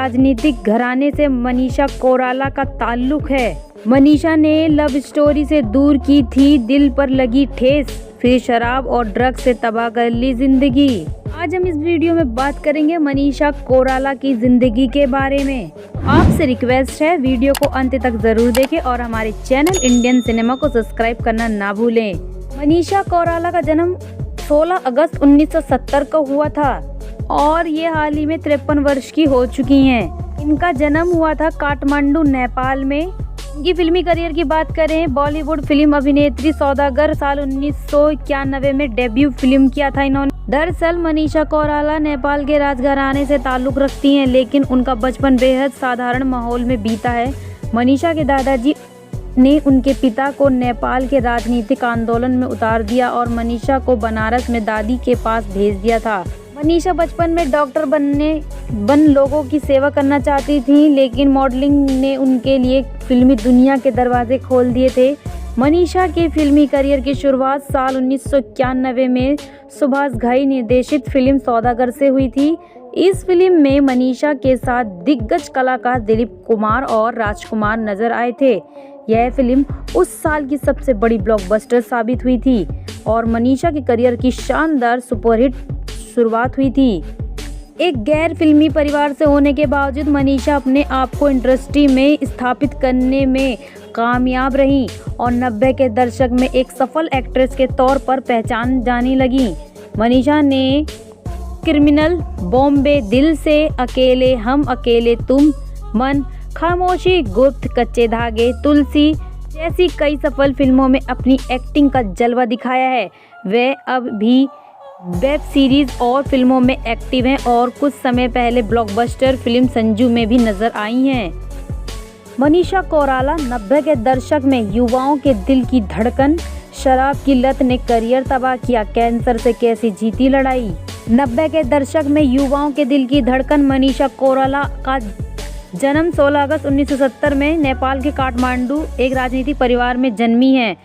राजनीतिक घराने से मनीषा कोइराला का ताल्लुक है। मनीषा ने लव स्टोरी से दूर की थी दिल पर लगी ठेस, फिर शराब और ड्रग्स से तबाह कर ली जिंदगी। आज हम इस वीडियो में बात करेंगे मनीषा कोइराला की जिंदगी के बारे में। आपसे रिक्वेस्ट है वीडियो को अंत तक जरूर देखें और हमारे चैनल इंडियन सिनेमा को सब्सक्राइब करना ना भूलें। मनीषा कोइराला का जन्म 16 अगस्त 1970 को हुआ था और ये हाल ही में 53 वर्ष की हो चुकी हैं। इनका जन्म हुआ था काठमांडू, नेपाल में। इनकी फिल्मी करियर की बात करें, बॉलीवुड फिल्म अभिनेत्री सौदागर साल 1991 में डेब्यू फिल्म किया था इन्होंने। दरअसल मनीषा कोइराला नेपाल के राजघराने से ताल्लुक रखती हैं, लेकिन उनका बचपन बेहद साधारण माहौल में बीता है। मनीषा के दादाजी ने उनके पिता को नेपाल के राजनीतिक आंदोलन में उतार दिया और मनीषा को बनारस में दादी के पास भेज दिया था। मनीषा बचपन में डॉक्टर बन लोगों की सेवा करना चाहती थी, लेकिन मॉडलिंग ने उनके लिए फिल्मी दुनिया के दरवाजे खोल दिए थे। मनीषा के फिल्मी करियर की शुरुआत साल 1991 में सुभाष घई निर्देशित फिल्म सौदागर से हुई थी। इस फिल्म में मनीषा के साथ दिग्गज कलाकार दिलीप कुमार और राजकुमार नजर आए थे। यह फिल्म उस साल की सबसे बड़ी ब्लॉकबस्टर साबित हुई थी और मनीषा के करियर की शानदार सुपरहिट शुरुआत हुई थी। एक गैर फिल्मी परिवार से होने के बावजूद मनीषा अपने आप को इंडस्ट्री में स्थापित करने में कामयाब रही और 90 के दशक में एक सफल एक्ट्रेस के तौर पर पहचान जाने लगी। मनीषा ने क्रिमिनल, बॉम्बे, दिल से, अकेले, हम अकेले, तुम, मन, खामोशी, गुप्त, कच्चे धागे, तुलसी जैसी कई सफल फिल्मों में अपनी एक्टिंग का जलवा दिखाया है। वे अब भी वेब सीरीज और फिल्मों में एक्टिव हैं और कुछ समय पहले ब्लॉकबस्टर फिल्म संजू में भी नजर आई हैं। मनीषा कोइराला 90 के दशक में युवाओं के दिल की धड़कन। शराब की लत ने करियर तबाह किया, कैंसर से कैसे जीती लड़ाई। 90 के दशक में युवाओं के दिल की धड़कन। मनीषा कोइराला का जन्म 16 अगस्त 1970 में नेपाल के काठमांडू एक राजनीतिक परिवार में जन्मी है।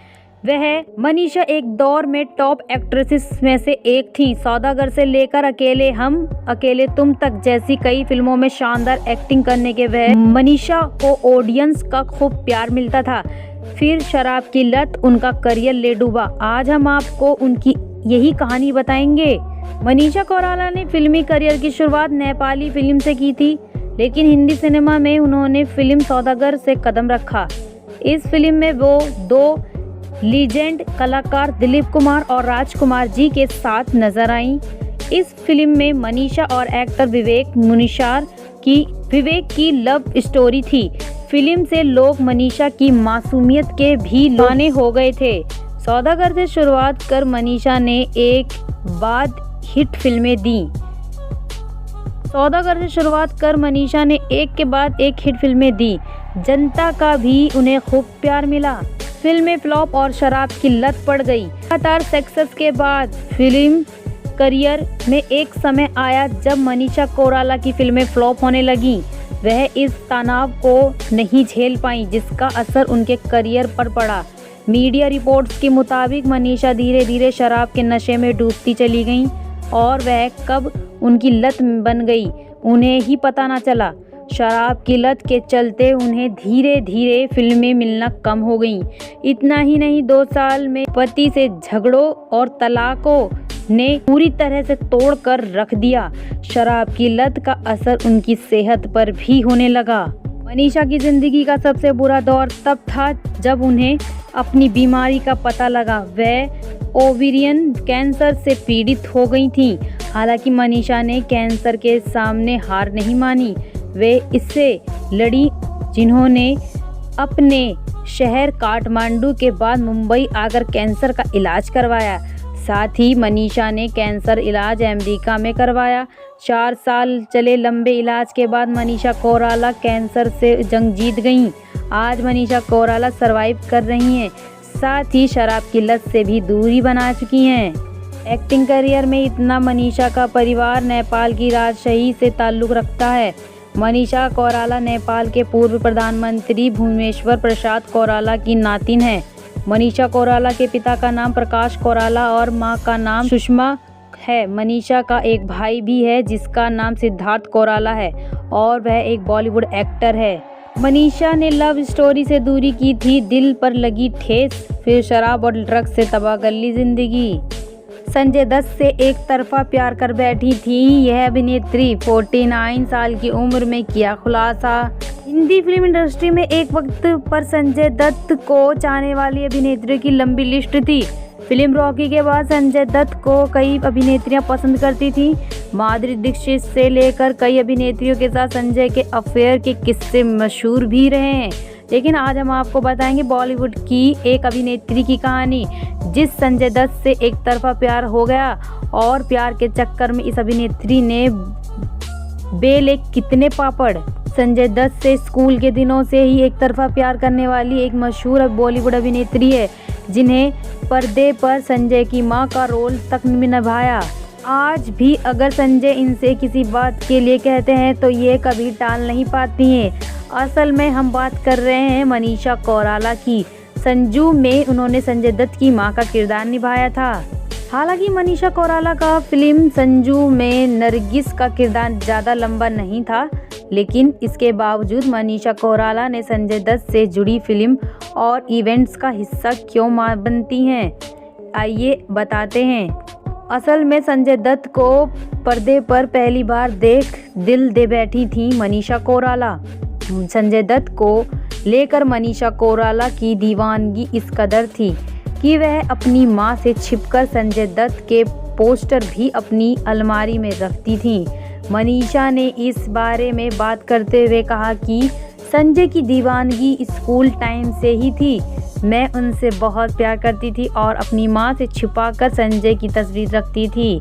मनीषा एक दौर में टॉप एक्ट्रेसेस में से एक थी। सौदागर से लेकर अकेले, हम अकेले, तुम तक जैसी कई फिल्मों में शानदार एक्टिंग करने के वजह मनीषा को ऑडियंस का खूब प्यार मिलता था। फिर शराब की लत उनका करियर ले डूबा। आज हम आपको उनकी यही कहानी बताएंगे। मनीषा कोइराला ने फिल्मी करियर की शुरुआत नेपाली फिल्म से की थी, लेकिन हिंदी सिनेमा में उन्होंने फिल्म सौदागर से कदम रखा। इस फिल्म में वो दो लीजेंड कलाकार दिलीप कुमार और राजकुमार जी के साथ नजर आईं। इस फिल्म में मनीषा और एक्टर विवेक की लव स्टोरी थी। फिल्म से लोग मनीषा की मासूमियत के भी दीवाने हो गए थे। सौदागर से शुरुआत कर मनीषा ने एक बाद हिट फिल्में दी। जनता का भी उन्हें खूब प्यार मिला। फिल्में फ्लॉप और शराब की लत पड़ गई। लगातार सक्सेस के बाद फिल्म करियर में एक समय आया जब मनीषा कोइराला की फिल्में फ्लॉप होने लगी। वह इस तनाव को नहीं झेल पाई, जिसका असर उनके करियर पर पड़ा। मीडिया रिपोर्ट्स के मुताबिक मनीषा धीरे धीरे शराब के नशे में डूबती चली गईं और वह कब उनकी लत बन गई उन्हें ही पता न चला। शराब की लत के चलते उन्हें धीरे धीरे फिल्में मिलना कम हो गईं। इतना ही नहीं, 2 साल में पति से झगड़ों और तलाकों ने पूरी तरह से तोड़ कर रख दिया। शराब की लत का असर उनकी सेहत पर भी होने लगा। मनीषा की जिंदगी का सबसे बुरा दौर तब था जब उन्हें अपनी बीमारी का पता लगा। वह ओवेरियन कैंसर से पीड़ित हो गई थी। हालांकि मनीषा ने कैंसर के सामने हार नहीं मानी। वे इससे लड़ी, जिन्होंने अपने शहर काठमांडू के बाद मुंबई आकर कैंसर का इलाज करवाया। साथ ही मनीषा ने कैंसर इलाज अमेरिका में करवाया। 4 साल चले लंबे इलाज के बाद मनीषा कोइराला कैंसर से जंग जीत गईं। आज मनीषा कोइराला सरवाइव कर रही हैं, साथ ही शराब की लत से भी दूरी बना चुकी हैं। एक्टिंग करियर में इतना, मनीषा का परिवार नेपाल की राजशाही से ताल्लुक़ रखता है। मनीषा कोइराला नेपाल के पूर्व प्रधानमंत्री भुवनेश्वर प्रसाद कोइराला की नातिन है। मनीषा कोइराला के पिता का नाम प्रकाश कोइराला और मां का नाम सुषमा है। मनीषा का एक भाई भी है जिसका नाम सिद्धार्थ कोराला है और वह एक बॉलीवुड एक्टर है। मनीषा ने लव स्टोरी से दूरी की थी, दिल पर लगी ठेस, फिर शराब और ड्रग्स से तबाह कर ली जिंदगी। संजय दत्त से एक तरफा प्यार कर बैठी थी यह अभिनेत्री 49 साल की उम्र में किया खुलासा। हिंदी फिल्म इंडस्ट्री में एक वक्त पर संजय दत्त को चाहने वाली अभिनेत्रियों की लंबी लिस्ट थी। फिल्म रॉकी के बाद संजय दत्त को कई अभिनेत्रियां पसंद करती थीं। माधुरी दीक्षित से लेकर कई अभिनेत्रियों के साथ संजय के अफेयर के किस्से मशहूर भी रहे हैं। लेकिन आज हम आपको बताएंगे बॉलीवुड की एक अभिनेत्री की कहानी जिस संजय दत्त से एक तरफा प्यार हो गया और प्यार के चक्कर में इस अभिनेत्री ने बेले कितने पापड़। संजय दत्त से स्कूल के दिनों से ही एक तरफा प्यार करने वाली एक मशहूर बॉलीवुड अभिनेत्री है जिन्हें पर्दे पर संजय की मां का रोल तक निभाया। आज भी अगर संजय इनसे किसी बात के लिए कहते हैं तो ये कभी टाल नहीं पाती हैं। असल में हम बात कर रहे हैं मनीषा कोराला की। संजू में उन्होंने संजय दत्त की मां का किरदार निभाया था। हालांकि मनीषा कोराला का फिल्म संजू में नरगिस का किरदार ज़्यादा लंबा नहीं था, लेकिन इसके बावजूद मनीषा कोराला ने संजय दत्त से जुड़ी फिल्म और इवेंट्स का हिस्सा क्यों बनती हैं, आइए बताते हैं। असल में संजय दत्त को पर्दे पर पहली बार देख दिल दे बैठी थी मनीषा कोराला। संजय दत्त को लेकर मनीषा कोराला की दीवानगी इस कदर थी कि वह अपनी मां से छिपकर संजय दत्त के पोस्टर भी अपनी अलमारी में रखती थीं। मनीषा ने इस बारे में बात करते हुए कहा कि संजय की दीवानगी स्कूल टाइम से ही थी। मैं उनसे बहुत प्यार करती थी और अपनी मां से छिपाकर संजय की तस्वीर रखती थी।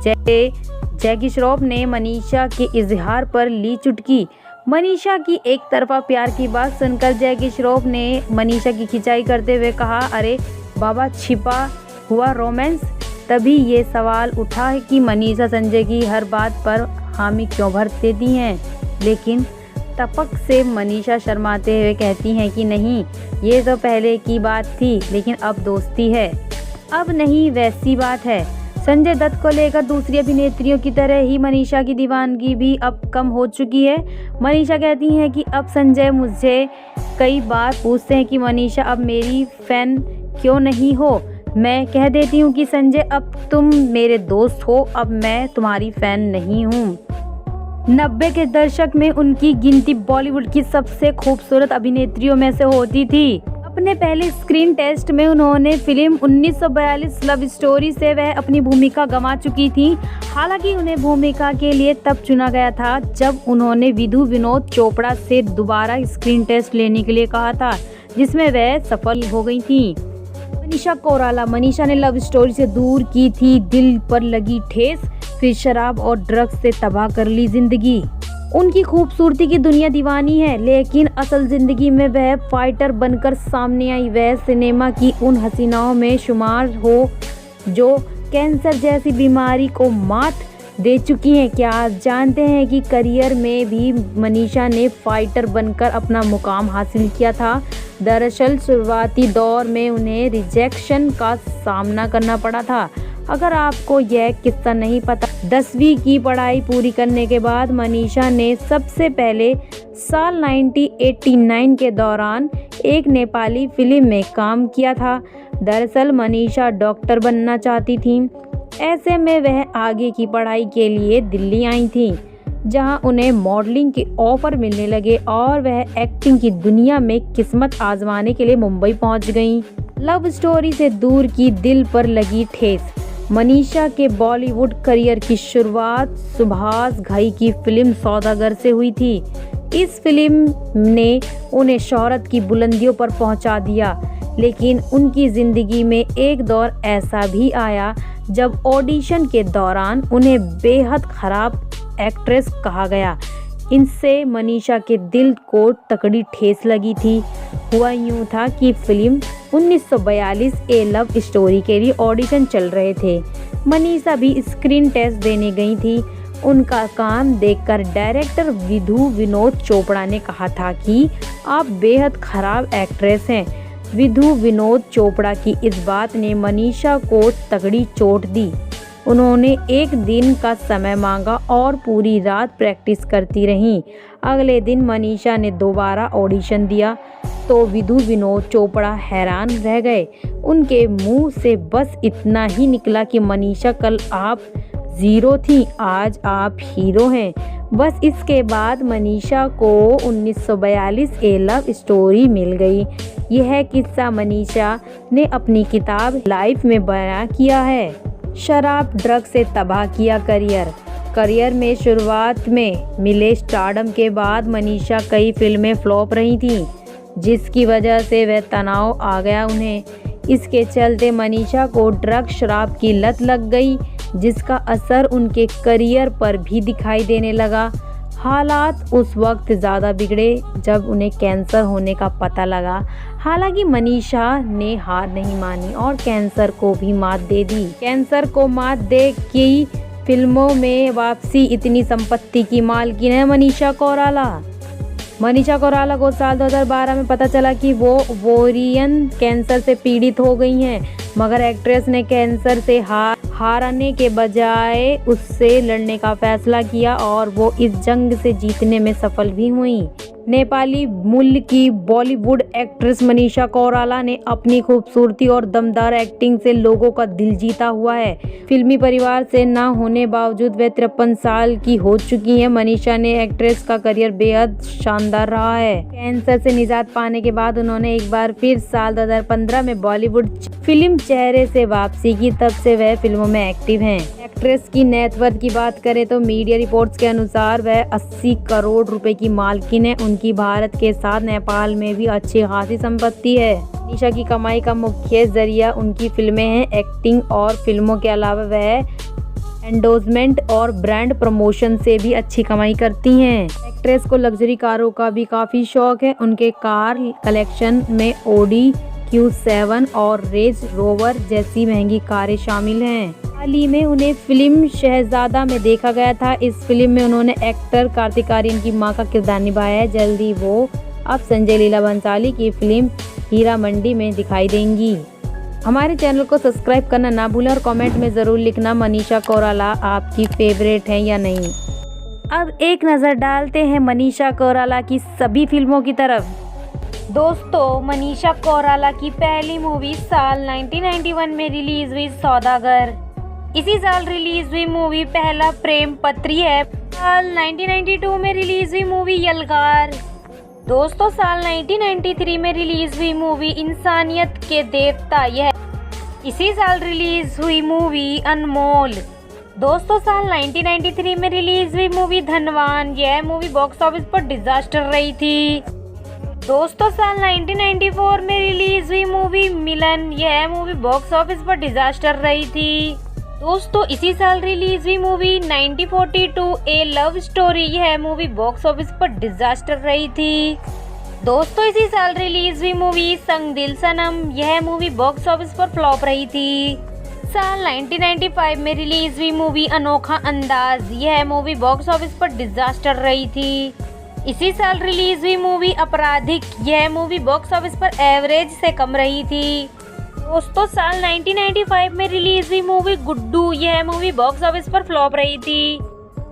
जैकी श्रॉफ ने मनीषा के इजहार पर ली चुटकी। मनीषा की एक तरफा प्यार की बात सुनकर जैकी श्रॉफ ने मनीषा की खिंचाई करते हुए कहा, अरे बाबा छिपा हुआ रोमांस। तभी ये सवाल उठा है कि मनीषा संजय की हर बात पर हामी क्यों भर देती हैं। लेकिन टपक से मनीषा शर्माते हुए कहती हैं कि नहीं, ये तो पहले की बात थी, लेकिन अब दोस्ती है। अब नहीं वैसी बात है। संजय दत्त को लेकर दूसरी अभिनेत्रियों की तरह ही मनीषा की दीवानगी भी अब कम हो चुकी है। मनीषा कहती हैं कि अब संजय मुझे कई बार पूछते हैं कि मनीषा अब मेरी फैन क्यों नहीं हो। मैं कह देती हूँ कि संजय अब तुम मेरे दोस्त हो, अब मैं तुम्हारी फैन नहीं हूँ। 90 के दशक में उनकी गिनती बॉलीवुड की सबसे खूबसूरत अभिनेत्रियों में से होती थी। अपने पहले स्क्रीन टेस्ट में उन्होंने फिल्म 1942 लव स्टोरी से वह अपनी भूमिका गंवा चुकी थी। हालांकि उन्हें भूमिका के लिए तब चुना गया था जब उन्होंने विधु विनोद चोपड़ा से दोबारा स्क्रीन टेस्ट लेने के लिए कहा था, जिसमें वह सफल हो गई थी। मनीषा कोराला। मनीषा ने लव स्टोरी से दूर की थी, दिल पर लगी ठेस, फिर शराब और ड्रग्स से तबाह कर ली जिंदगी। उनकी खूबसूरती की दुनिया दीवानी है, लेकिन असल जिंदगी में वह फाइटर बनकर सामने आई। वह सिनेमा की उन हसीनाओं में शुमार हो जो कैंसर जैसी बीमारी को मात दे चुकी हैं। क्या आप जानते हैं कि करियर में भी मनीषा ने फाइटर बनकर अपना मुकाम हासिल किया था। दरअसल शुरुआती दौर में उन्हें रिजेक्शन का सामना करना पड़ा था। अगर आपको यह किस्सा नहीं पता, 10वीं की पढ़ाई पूरी करने के बाद मनीषा ने सबसे पहले साल 1989 के दौरान एक नेपाली फिल्म में काम किया था। दरअसल मनीषा डॉक्टर बनना चाहती थी। ऐसे में वह आगे की पढ़ाई के लिए दिल्ली आई थी, जहां उन्हें मॉडलिंग के ऑफर मिलने लगे और वह एक्टिंग की दुनिया में किस्मत आजमाने के लिए मुंबई पहुंच गईं। लव स्टोरी से दूर की, दिल पर लगी ठेस। मनीषा के बॉलीवुड करियर की शुरुआत सुभाष घई की फिल्म सौदागर से हुई थी। इस फिल्म ने उन्हें शोहरत की बुलंदियों पर पहुंचा दिया, लेकिन उनकी जिंदगी में एक दौर ऐसा भी आया जब ऑडिशन के दौरान उन्हें बेहद खराब एक्ट्रेस कहा गया। इनसे मनीषा के दिल को तकड़ी ठेस लगी थी। हुआ यूं था कि फिल्म 1942 ए लव स्टोरी के लिए ऑडिशन चल रहे थे। मनीषा भी स्क्रीन टेस्ट देने गई थी। उनका काम देखकर डायरेक्टर विधु विनोद चोपड़ा ने कहा था कि आप बेहद खराब एक्ट्रेस हैं। विधु विनोद चोपड़ा की इस बात ने मनीषा को तगड़ी चोट दी। उन्होंने एक दिन का समय मांगा और पूरी रात प्रैक्टिस करती रहीं। अगले दिन मनीषा ने दोबारा ऑडिशन दिया तो विदु विनोद चोपड़ा हैरान रह गए। उनके मुंह से बस इतना ही निकला कि मनीषा कल आप ज़ीरो थी, आज आप हीरो हैं। बस इसके बाद मनीषा को 1942 ए लव स्टोरी मिल गई। यह किस्सा मनीषा ने अपनी किताब लाइफ में बयां किया है। शराब ड्रग से तबाह किया करियर में शुरुआत में मिले स्टारडम के बाद मनीषा कई फिल्में फ्लॉप रही थीं, जिसकी वजह से वह तनाव आ गया उन्हें। इसके चलते मनीषा को ड्रग शराब की लत लग गई, जिसका असर उनके करियर पर भी दिखाई देने लगा। हालात उस वक्त ज़्यादा बिगड़े जब उन्हें कैंसर होने का पता लगा। हालांकि मनीषा ने हार नहीं मानी और कैंसर को भी मात दे दी। कैंसर को मात दे की फिल्मों में वापसी। इतनी संपत्ति की मालकिन है मनीषा कोइराला। मनीषा कोइराला को साल 2012 में पता चला कि वो ओवेरियन कैंसर से पीड़ित हो गई हैं, मगर एक्ट्रेस ने कैंसर से हारने के बजाय उससे लड़ने का फैसला किया और वो इस जंग से जीतने में सफल भी हुई। नेपाली मूल की बॉलीवुड एक्ट्रेस मनीषा कोइराला ने अपनी खूबसूरती और दमदार एक्टिंग से लोगों का दिल जीता हुआ है। फिल्मी परिवार से न होने बावजूद वे 53 साल की हो चुकी हैं। मनीषा ने एक्ट्रेस का करियर बेहद शानदार रहा है। कैंसर से निजात पाने के बाद उन्होंने एक बार फिर साल 2015 में बॉलीवुड फिल्म चेहरे से वापसी की। तब से वह फिल्मों में एक्टिव हैं। एक्ट्रेस की नेटवर्थ की बात करें तो मीडिया रिपोर्ट्स के अनुसार वह 80 करोड़ रुपए की मालकिन है। उनकी भारत के साथ नेपाल में भी अच्छी खासी संपत्ति है। मनीषा की कमाई का मुख्य जरिया उनकी फिल्में हैं। एक्टिंग और फिल्मों के अलावा वह एंडोर्समेंट और ब्रांड प्रमोशन से भी अच्छी कमाई करती हैं। एक्ट्रेस को लग्जरी कारों का भी काफ़ी शौक है। उनके कार कलेक्शन में ऑडी Q7 और रेंज रोवर जैसी महंगी कारें शामिल हैं। हाल ही में उन्हें फिल्म शहजादा में देखा गया था। इस फिल्म में उन्होंने एक्टर कार्तिक आर्यन की मां का किरदार निभाया है। जल्दी वो अब संजय लीला भंसाली की फिल्म हीरा मंडी में दिखाई देंगी। हमारे चैनल को सब्सक्राइब करना ना भूलें और कमेंट में ज़रूर लिखना मनीषा कोइराला आपकी फेवरेट है या नहीं। अब एक नज़र डालते हैं मनीषा कोइराला की सभी फिल्मों की तरफ। दोस्तों, मनीषा कोइराला की पहली मूवी साल 1991 में रिलीज हुई सौदागर। इसी साल रिलीज हुई मूवी पहला प्रेम पत्री है। साल 1992 में रिलीज हुई मूवी यलगार। दोस्तों, साल 1993 में रिलीज हुई मूवी इंसानियत के देवता। यह इसी साल रिलीज हुई मूवी अनमोल। दोस्तों, साल 1993 में रिलीज हुई मूवी धनवान। यह मूवी बॉक्स ऑफिस पर डिजास्टर रही थी। दोस्तों, साल 1994 में रिलीज हुई मूवी मिलन। यह मूवी बॉक्स ऑफिस पर डिजास्टर रही थी। दोस्तों, इसी साल रिलीज हुई मूवी 1942 ए लव स्टोरी। यह मूवी बॉक्स ऑफिस पर डिजास्टर रही थी। दोस्तों, इसी साल रिलीज हुई मूवी संग दिल सनम। यह मूवी बॉक्स ऑफिस पर फ्लॉप रही थी। साल 1995 में रिलीज हुई मूवी अनोखा अंदाज। यह मूवी बॉक्स ऑफिस पर डिजास्टर रही थी। इसी साल रिलीज हुई मूवी आपराधिक। यह मूवी बॉक्स ऑफिस पर एवरेज से कम रही थी। दोस्तों, साल 1995 में रिलीज हुई मूवी गुड्डू। यह मूवी बॉक्स ऑफिस पर फ्लॉप रही थी।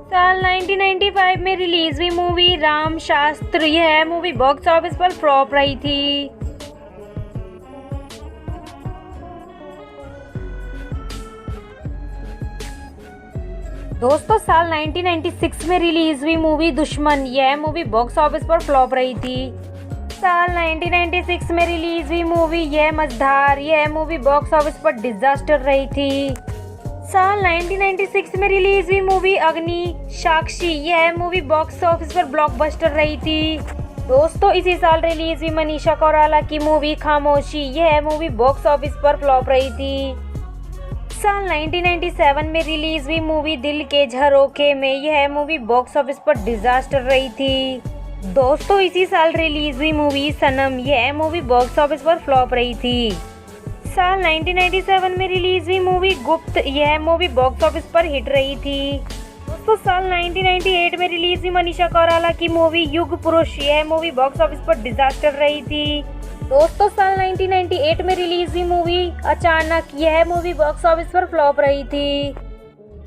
साल 1995 में रिलीज हुई मूवी राम शास्त्र। यह मूवी बॉक्स ऑफिस पर फ्लॉप रही थी। दोस्तों, साल 1996 में रिलीज हुई मूवी दुश्मन। यह मूवी बॉक्स ऑफिस पर फ्लॉप रही थी। साल 1996 में रिलीज हुई मूवी यह मझधार। यह मूवी बॉक्स ऑफिस पर डिजास्टर रही थी। साल 1996 में रिलीज हुई मूवी अग्नि साक्षी। यह मूवी बॉक्स ऑफिस पर ब्लॉकबस्टर रही थी। दोस्तों, इसी साल रिलीज हुई मनीषा कोइराला की मूवी खामोशी। यह मूवी बॉक्स ऑफिस पर फ्लॉप रही थी। साल 1997 में रिलीज हुई मूवी दिल के झरोखे में। यह मूवी बॉक्स ऑफिस पर डिजास्टर रही थी। दोस्तों, इसी साल रिलीज हुई मूवी सनम। यह मूवी बॉक्स ऑफिस पर फ्लॉप रही थी। साल 1997 में रिलीज हुई मूवी गुप्त। यह मूवी बॉक्स ऑफिस पर हिट रही थी। दोस्तों, साल 1998 में रिलीज हुई मनीषा कोइराला की मूवी युग पुरुष। यह मूवी बॉक्स ऑफिस पर डिजास्टर रही थी। दोस्तों, साल 1998 में रिलीज हुई मूवी अचानक। यह मूवी बॉक्स ऑफिस पर फ्लॉप रही थी।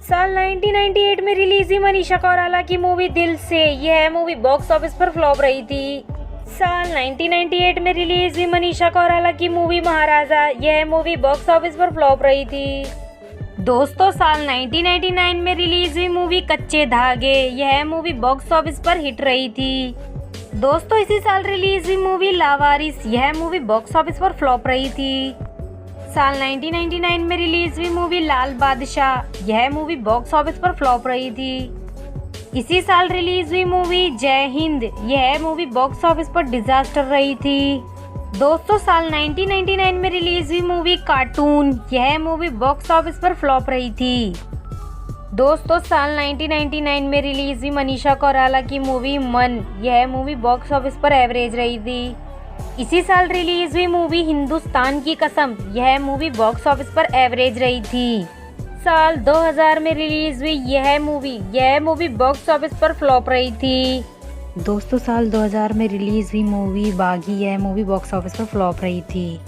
साल 1998 में रिलीज हुई मनीषा कोइराला की मूवी दिल से, यह मूवी बॉक्स ऑफिस पर फ्लॉप रही थी। साल 1998 में रिलीज हुई मनीषा कोइराला की मूवी महाराजा, यह मूवी बॉक्स ऑफिस पर फ्लॉप रही थी। दोस्तों, साल 1999 में रिलीज हुई मूवी कच्चे धागे, यह मूवी बॉक्स ऑफिस पर हिट रही थी। दोस्तों, इसी साल रिलीज हुई मूवी लावारिस, यह मूवी बॉक्स ऑफिस पर फ्लॉप रही थी। साल 1999 में रिलीज हुई मूवी लाल बादशाह, यह मूवी बॉक्स ऑफिस पर फ्लॉप रही थी। इसी साल रिलीज हुई मूवी जय हिंद, यह मूवी बॉक्स ऑफिस पर डिजास्टर रही थी। दोस्तों, साल 1999 में रिलीज हुई मूवी कार्टून, यह मूवी बॉक्स ऑफिस पर फ्लॉप रही थी। दोस्तों, साल 1999 में रिलीज हुई मनीषा कोइराला की मूवी मन, यह मूवी बॉक्स ऑफिस पर एवरेज रही थी। इसी साल रिलीज हुई मूवी हिंदुस्तान की कसम, यह मूवी बॉक्स ऑफिस पर एवरेज रही थी। साल 2000 में रिलीज हुई यह मूवी बॉक्स ऑफिस पर फ्लॉप रही थी। दोस्तों, साल 2000 में रिलीज हुई मूवी बागी, यह मूवी बॉक्स ऑफिस पर फ्लॉप रही थी।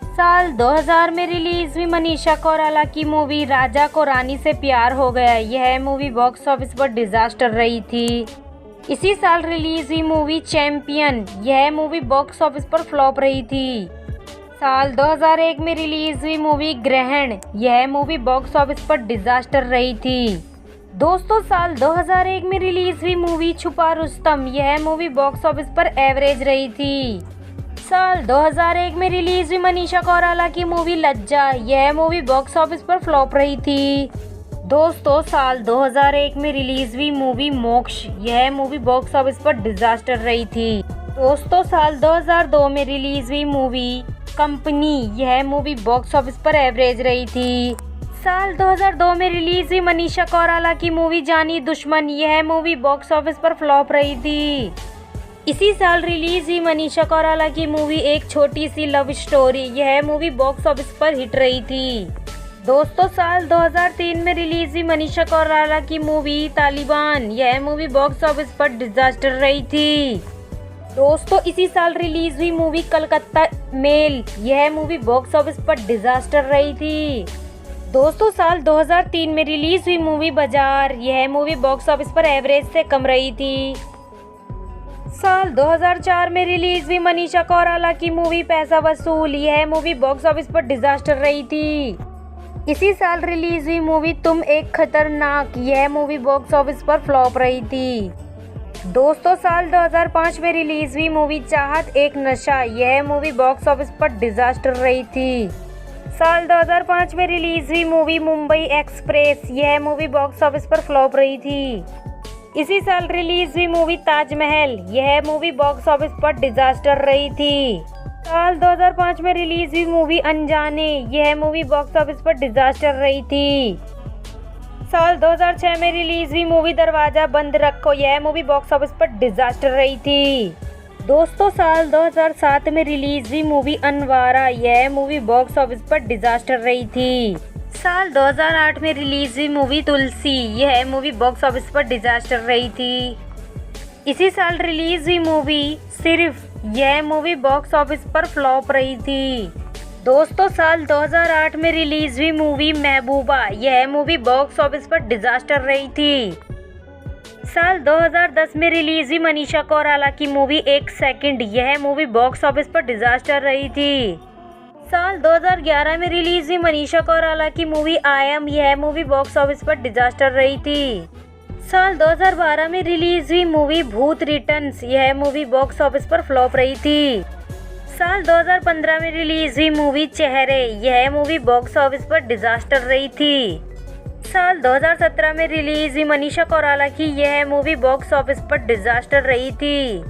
साल 2000 में रिलीज हुई मनीषा कोइराला की मूवी राजा को रानी से प्यार हो गया, यह मूवी बॉक्स ऑफिस पर डिजास्टर रही थी। इसी साल रिलीज हुई मूवी चैंपियन, यह मूवी बॉक्स ऑफिस पर फ्लॉप रही थी। साल 2001 में रिलीज हुई मूवी ग्रहण, यह मूवी बॉक्स ऑफिस पर डिजास्टर रही थी। दोस्तों, साल 2001 में रिलीज हुई मूवी छुपा रुस्तम, यह मूवी बॉक्स ऑफिस पर एवरेज रही थी। साल 2001 में रिलीज हुई मनीषा कोइराला की मूवी लज्जा, यह मूवी बॉक्स ऑफिस पर फ्लॉप रही थी। दोस्तों, साल 2001 में रिलीज हुई मूवी मोक्ष, यह मूवी बॉक्स ऑफिस पर डिजास्टर रही थी। दोस्तों, साल 2002 में रिलीज हुई मूवी कंपनी, यह मूवी बॉक्स ऑफिस पर एवरेज रही थी। साल 2002 में रिलीज हुई मनीषा कोइराला की मूवी जानी दुश्मन, यह मूवी बॉक्स ऑफिस पर फ्लॉप रही थी। इसी साल रिलीज हुई मनीषा कोइराला की मूवी एक छोटी सी लव स्टोरी, यह मूवी बॉक्स ऑफिस पर हिट रही थी। दोस्तों, साल 2003 में रिलीज हुई मनीषा कोइराला की मूवी तालिबान, यह मूवी बॉक्स ऑफिस पर डिजास्टर रही थी। दोस्तों, इसी साल रिलीज हुई मूवी कलकत्ता मेल, यह मूवी बॉक्स ऑफिस पर डिजास्टर रही थी। दोस्तों, साल 2003 में रिलीज हुई मूवी बाजार, यह मूवी बॉक्स ऑफिस पर एवरेज से कम रही थी। साल 2004 में रिलीज हुई मनीषा कोइराला की मूवी पैसा वसूल, यह मूवी बॉक्स ऑफिस पर डिजास्टर रही थी। इसी साल रिलीज हुई मूवी तुम एक खतरनाक, यह मूवी बॉक्स ऑफिस पर फ्लॉप रही थी। दोस्तों, साल 2005 में रिलीज हुई मूवी चाहत एक नशा, यह मूवी बॉक्स ऑफिस पर डिजास्टर रही थी। साल 2005 में रिलीज हुई मूवी मुंबई एक्सप्रेस, यह मूवी बॉक्स ऑफिस पर फ्लॉप रही थी। इसी साल रिलीज हुई मूवी ताजमहल, यह मूवी बॉक्स ऑफिस पर डिजास्टर रही थी। साल 2005 में रिलीज हुई मूवी अनजाने, यह मूवी बॉक्स ऑफिस पर डिजास्टर रही थी। साल 2006 में रिलीज हुई मूवी दरवाजा बंद रखो, यह मूवी बॉक्स ऑफिस पर डिजास्टर रही थी। दोस्तों, साल 2007 में रिलीज हुई मूवी अनवारा, यह मूवी बॉक्स ऑफिस पर डिजास्टर रही थी। साल 2008 में रिलीज हुई मूवी तुलसी, यह मूवी बॉक्स ऑफिस पर डिजास्टर रही थी। इसी साल रिलीज हुई मूवी सिर्फ, यह मूवी बॉक्स ऑफिस पर फ्लॉप रही थी। दोस्तों, साल 2008 में रिलीज हुई मूवी महबूबा, यह मूवी बॉक्स ऑफिस पर डिजास्टर रही थी। साल 2010 में रिलीज हुई मनीषा कोइराला की मूवी एक सेकंड, यह मूवी बॉक्स ऑफिस पर डिजास्टर रही थी। साल 2011 में रिलीज हुई मनीषा कोइराला की मूवी आई एम, यह मूवी बॉक्स ऑफिस पर डिजास्टर रही थी। साल 2012 में रिलीज हुई मूवी भूत रिटर्न्स, यह मूवी बॉक्स ऑफिस पर फ्लॉप रही थी। साल 2015 में रिलीज हुई मूवी चेहरे, यह मूवी बॉक्स ऑफिस पर डिजास्टर रही थी। साल 2017 में रिलीज हुई मनीषा कोइराला की यह मूवी बॉक्स ऑफिस पर डिजास्टर रही थी।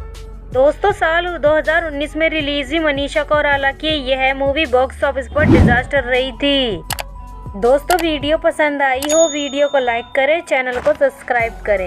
दोस्तों, साल 2019 में रिलीज हुई मनीषा कोइराला की यह मूवी बॉक्स ऑफिस पर डिजास्टर रही थी। दोस्तों, वीडियो पसंद आई हो वीडियो को लाइक करें, चैनल को सब्सक्राइब करें।